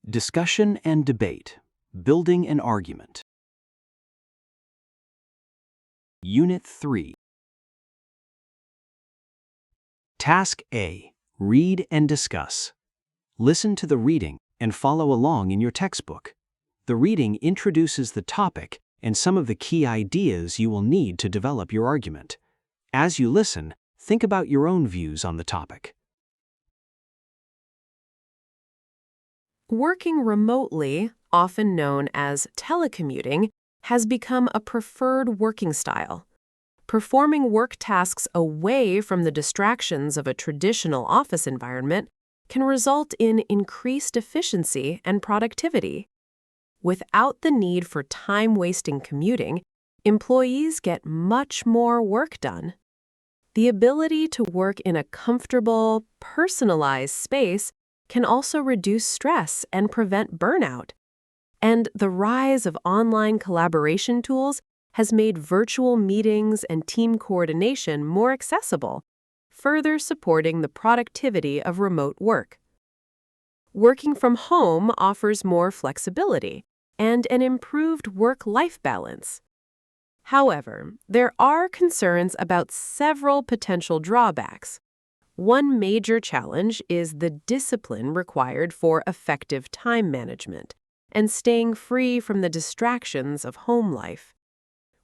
Discussion and debate. Building an argument. Unit 3. Task A. Read and discuss. Listen to the reading and follow along in your textbook. The reading introduces the topic and some of the key ideas you will need to develop your argument. As you listen, think about your own views on the topic. Working remotely, often known as telecommuting, has become a preferred working style. Performing work tasks away from the distractions of a traditional office environment can result in increased efficiency and productivity. Without the need for time-wasting commuting, employees get much more work done. The ability to work in a comfortable, personalized space can also reduce stress and prevent burnout. And the rise of online collaboration tools has made virtual meetings and team coordination more accessible, further supporting the productivity of remote work. Working from home offers more flexibility and an improved work-life balance. However, there are concerns about several potential drawbacks. One major challenge is the discipline required for effective time management and staying free from the distractions of home life.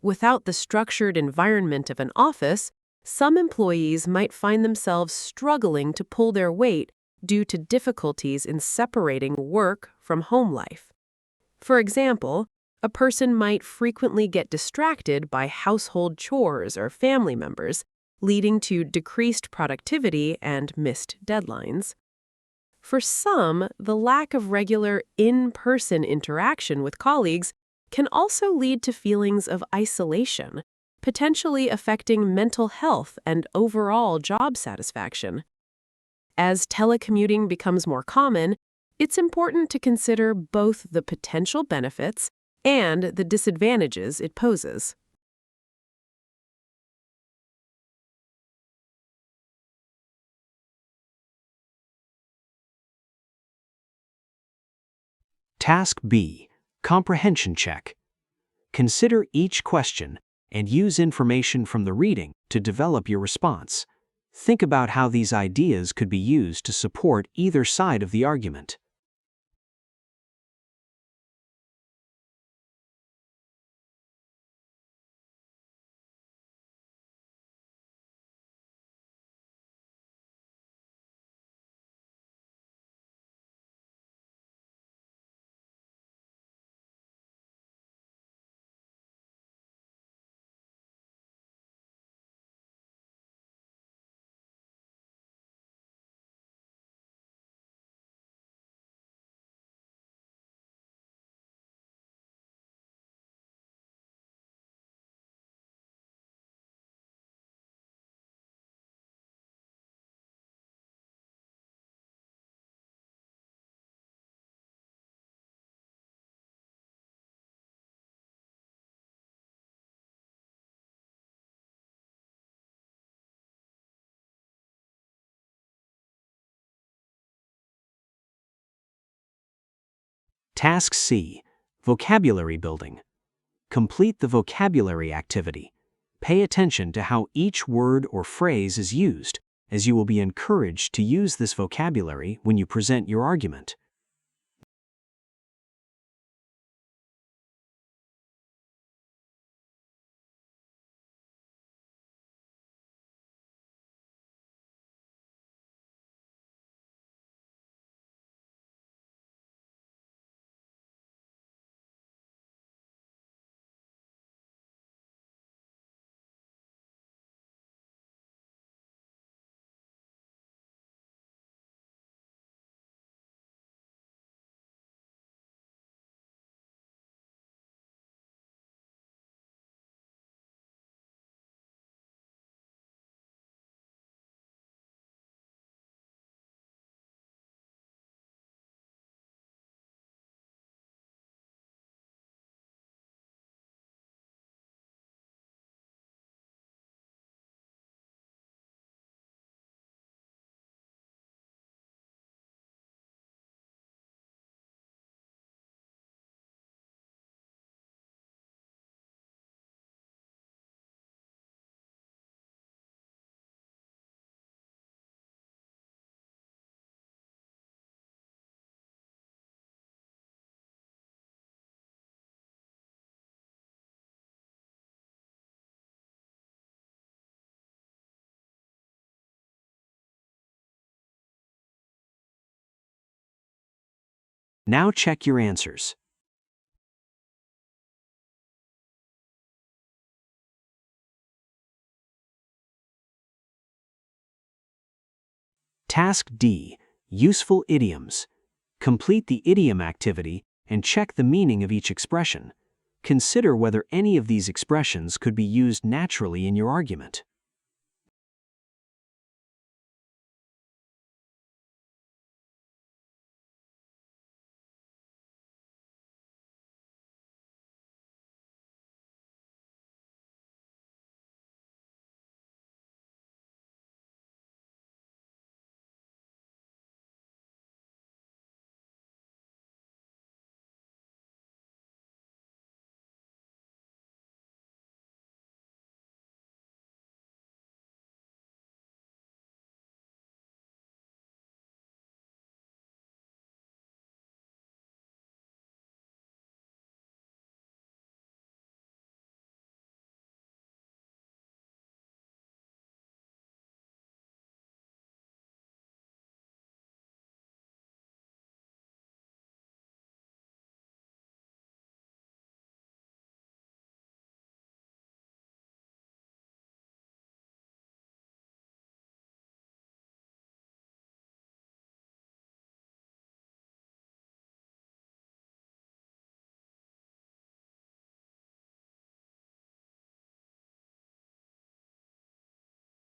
Without the structured environment of an office, some employees might find themselves struggling to pull their weight due to difficulties in separating work from home life. For example, a person might frequently get distracted by household chores or family members, leading to decreased productivity and missed deadlines. For some, the lack of regular in-person interaction with colleagues can also lead to feelings of isolation, potentially affecting mental health and overall job satisfaction. As telecommuting becomes more common, it's important to consider both the potential benefits and the disadvantages it poses. Task B. Comprehension check. Consider each question and use information from the reading to develop your response. Think about how these ideas could be used to support either side of the argument. Task C. Vocabulary building. Complete the vocabulary activity. Pay attention to how each word or phrase is used, as you will be encouraged to use this vocabulary when you present your argument. Now check your answers. Task D. Useful idioms. Complete the idiom activity and check the meaning of each expression. Consider whether any of these expressions could be used naturally in your argument.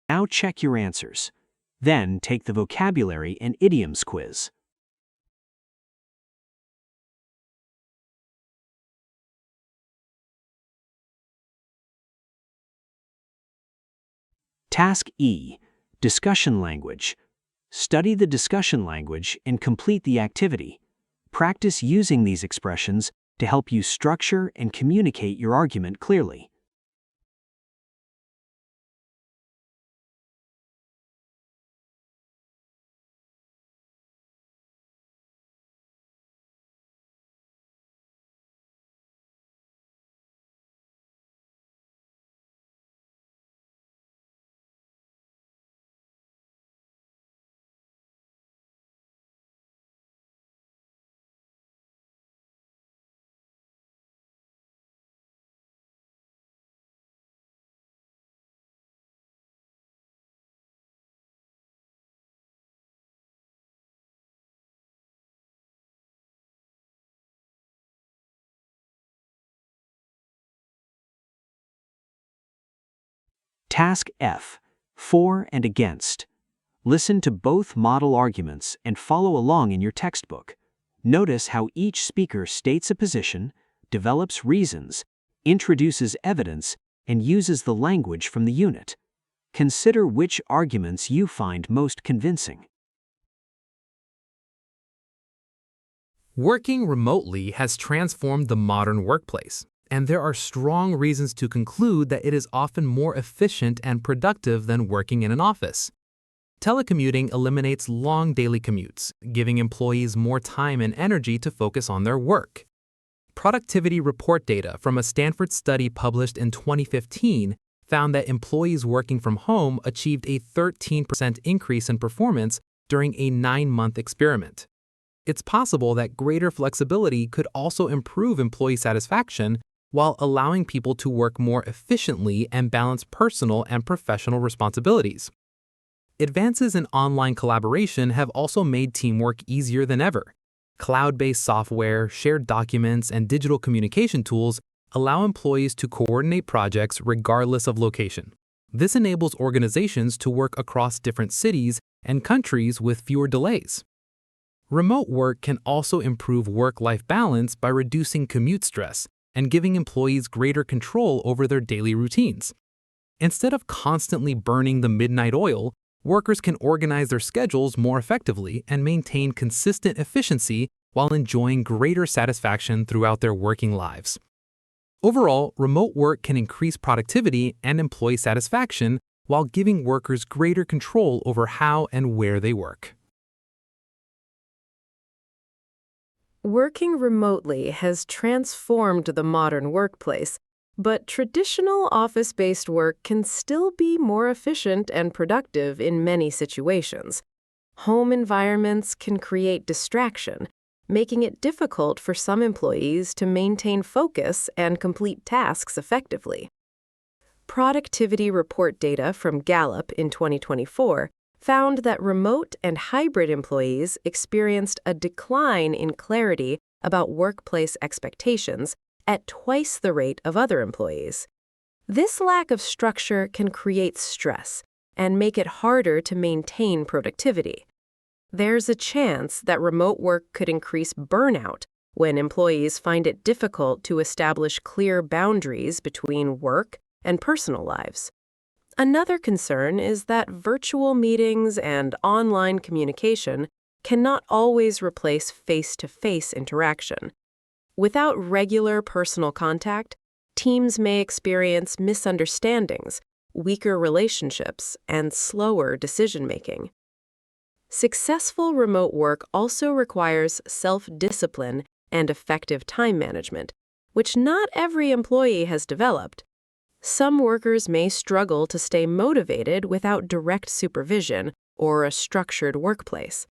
Now check your answers. Then take the vocabulary and idioms quiz. Task E. Discussion language. Study the discussion language and complete the activity. Practice using these expressions to help you structure and communicate your argument clearly. Task F. For and against. Listen to both model arguments and follow along in your textbook. Notice how each speaker states a position, develops reasons, introduces evidence, and uses the language from the unit. Consider which arguments you find most convincing. Working remotely has transformed the modern workplace, and there are strong reasons to conclude that it is often more efficient and productive than working in an office. Telecommuting eliminates long daily commutes, giving employees more time and energy to focus on their work. Productivity report data from a Stanford study published in 2015 found that employees working from home achieved a 13% increase in performance during a 9-month experiment. It's possible that greater flexibility could also improve employee satisfaction while allowing people to work more efficiently and balance personal and professional responsibilities. Advances in online collaboration have also made teamwork easier than ever. Cloud-based software, shared documents, and digital communication tools allow employees to coordinate projects regardless of location. This enables organizations to work across different cities and countries with fewer delays. Remote work can also improve work-life balance by reducing commute stress and giving employees greater control over their daily routines. Instead of constantly burning the midnight oil, workers can organize their schedules more effectively and maintain consistent efficiency while enjoying greater satisfaction throughout their working lives. Overall, remote work can increase productivity and employee satisfaction while giving workers greater control over how and where they work. Working remotely has transformed the modern workplace, but traditional office-based work can still be more efficient and productive in many situations. Home environments can create distraction, making it difficult for some employees to maintain focus and complete tasks effectively. Productivity report data from Gallup in 2024 found that remote and hybrid employees experienced a decline in clarity about workplace expectations at twice the rate of other employees. This lack of structure can create stress and make it harder to maintain productivity. There's a chance that remote work could increase burnout when employees find it difficult to establish clear boundaries between work and personal lives. Another concern is that virtual meetings and online communication cannot always replace face-to-face interaction. Without regular personal contact, teams may experience misunderstandings, weaker relationships, and slower decision-making. Successful remote work also requires self-discipline and effective time management, which not every employee has developed. Some workers may struggle to stay motivated without direct supervision or a structured workplace.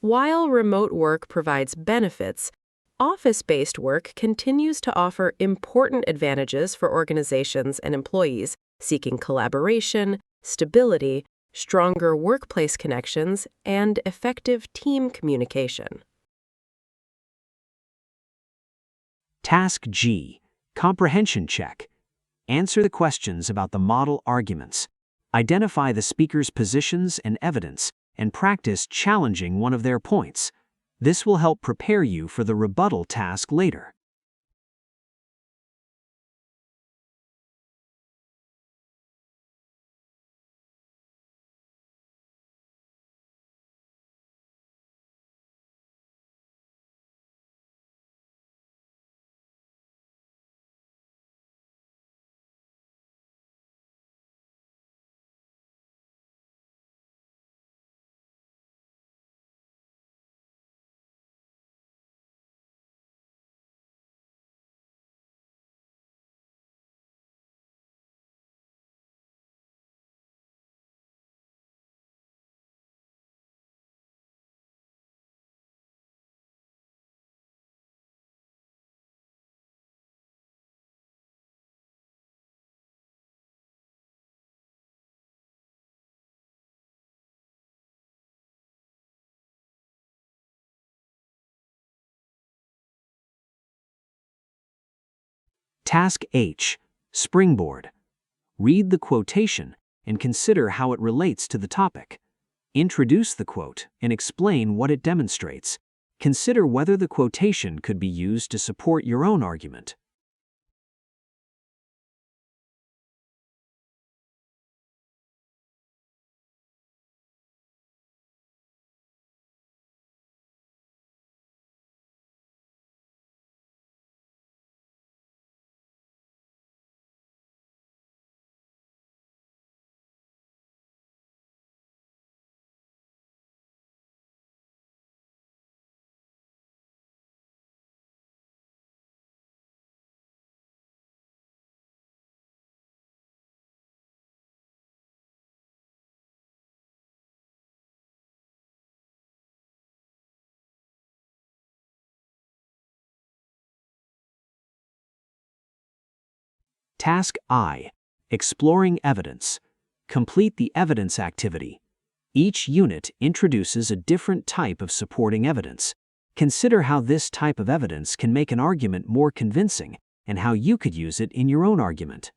While remote work provides benefits, office-based work continues to offer important advantages for organizations and employees seeking collaboration, stability, stronger workplace connections, and effective team communication. Task G. Comprehension check. Answer the questions about the model arguments. Identify the speaker's positions and evidence, and practice challenging one of their points. This will help prepare you for the rebuttal task later. Task H. Springboard. Read the quotation and consider how it relates to the topic. Introduce the quote and explain what it demonstrates. Consider whether the quotation could be used to support your own argument. Task I. Exploring evidence. Complete the evidence activity. Each unit introduces a different type of supporting evidence. Consider how this type of evidence can make an argument more convincing and how you could use it in your own argument.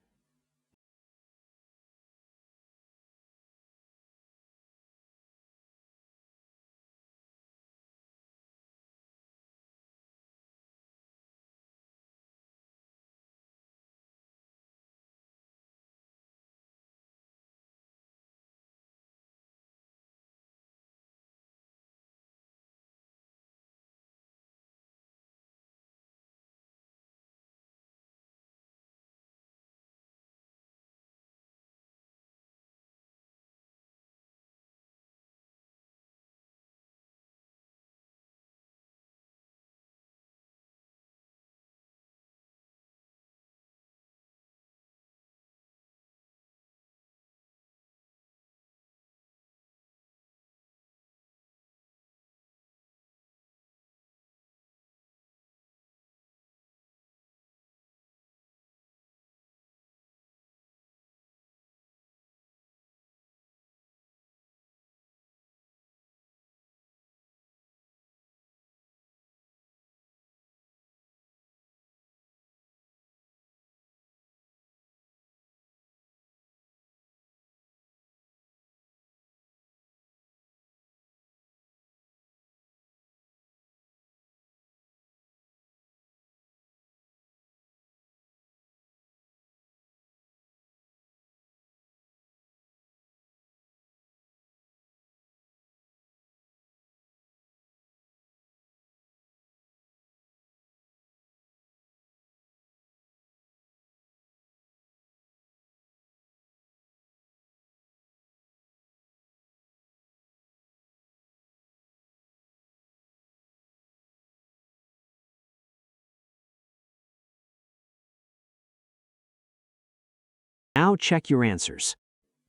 Now check your answers.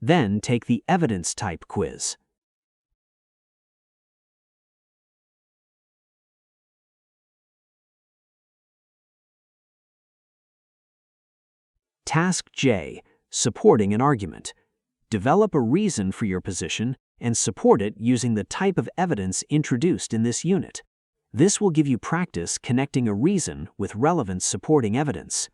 Then take the evidence type quiz. Task J, supporting an argument. Develop a reason for your position and support it using the type of evidence introduced in this unit. This will give you practice connecting a reason with relevant supporting evidence.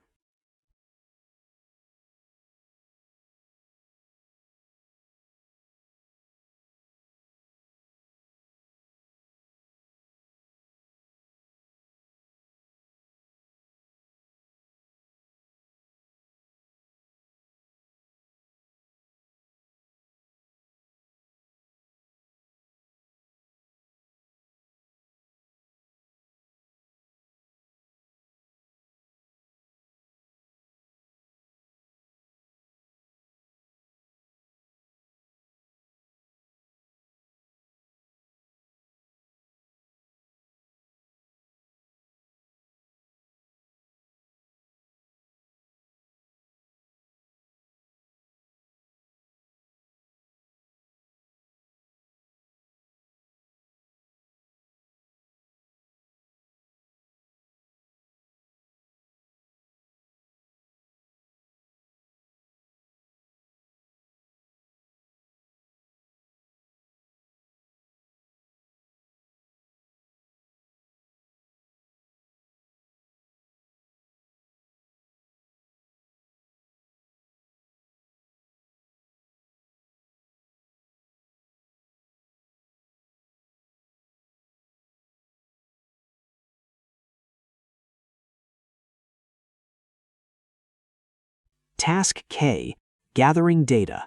Task K, gathering data.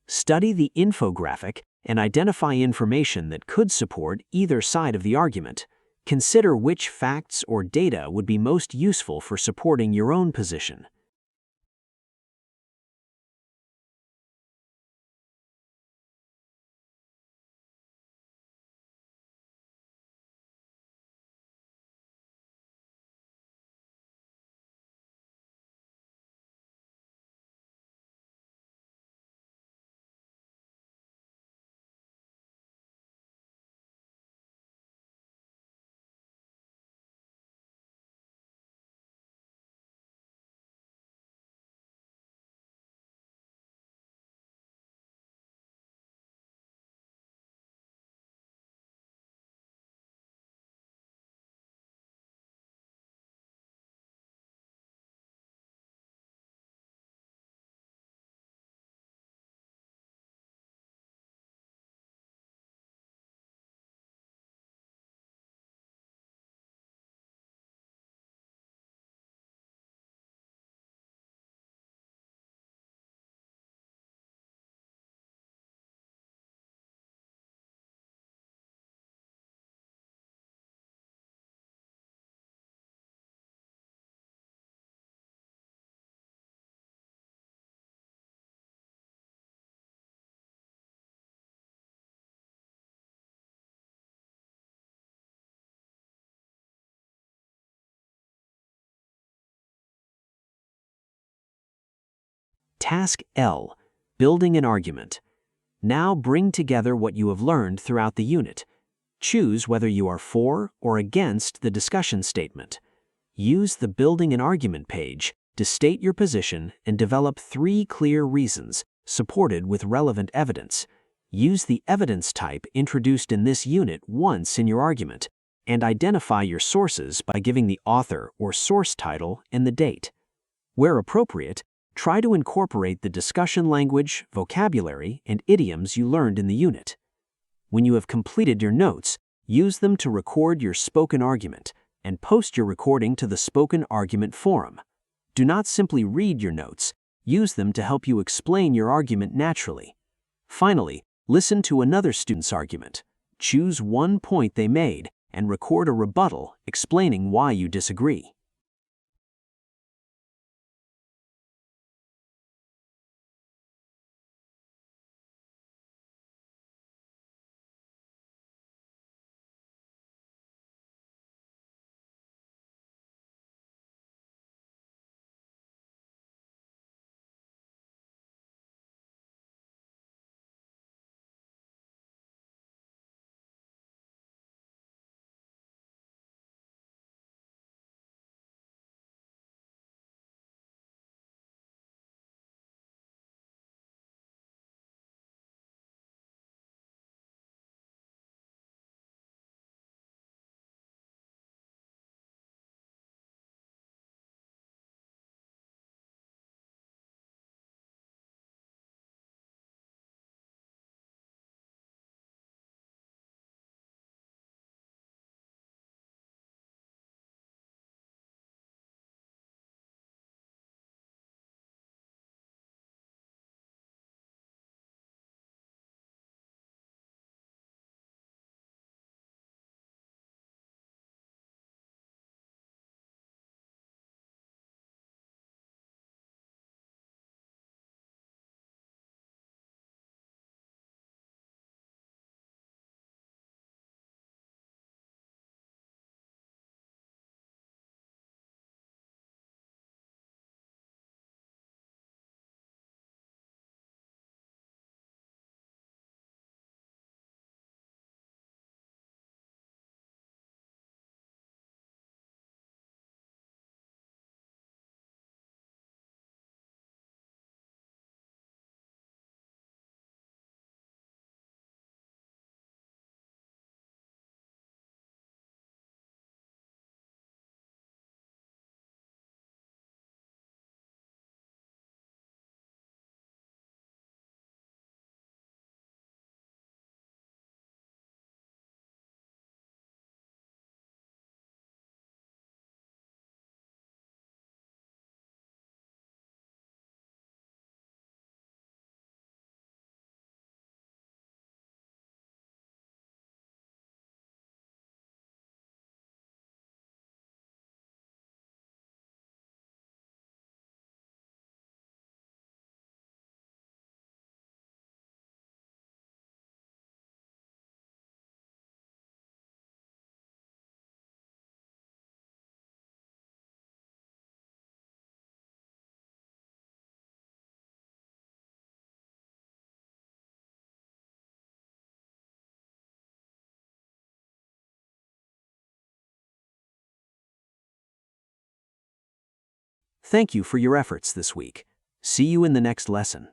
Study the infographic and identify information that could support either side of the argument. Consider which facts or data would be most useful for supporting your own position. Task L, building an argument. Now bring together what you have learned throughout the unit. Choose whether you are for or against the discussion statement. Use the Building an Argument page to state your position and develop 3 clear reasons, supported with relevant evidence. Use the evidence type introduced in this unit once in your argument, and identify your sources by giving the author or source title and the date. Where appropriate, try to incorporate the discussion language, vocabulary, and idioms you learned in the unit. When you have completed your notes, use them to record your spoken argument and post your recording to the Spoken Argument Forum. Do not simply read your notes, use them to help you explain your argument naturally. Finally, listen to another student's argument. Choose one point they made and record a rebuttal explaining why you disagree. Thank you for your efforts this week. See you in the next lesson.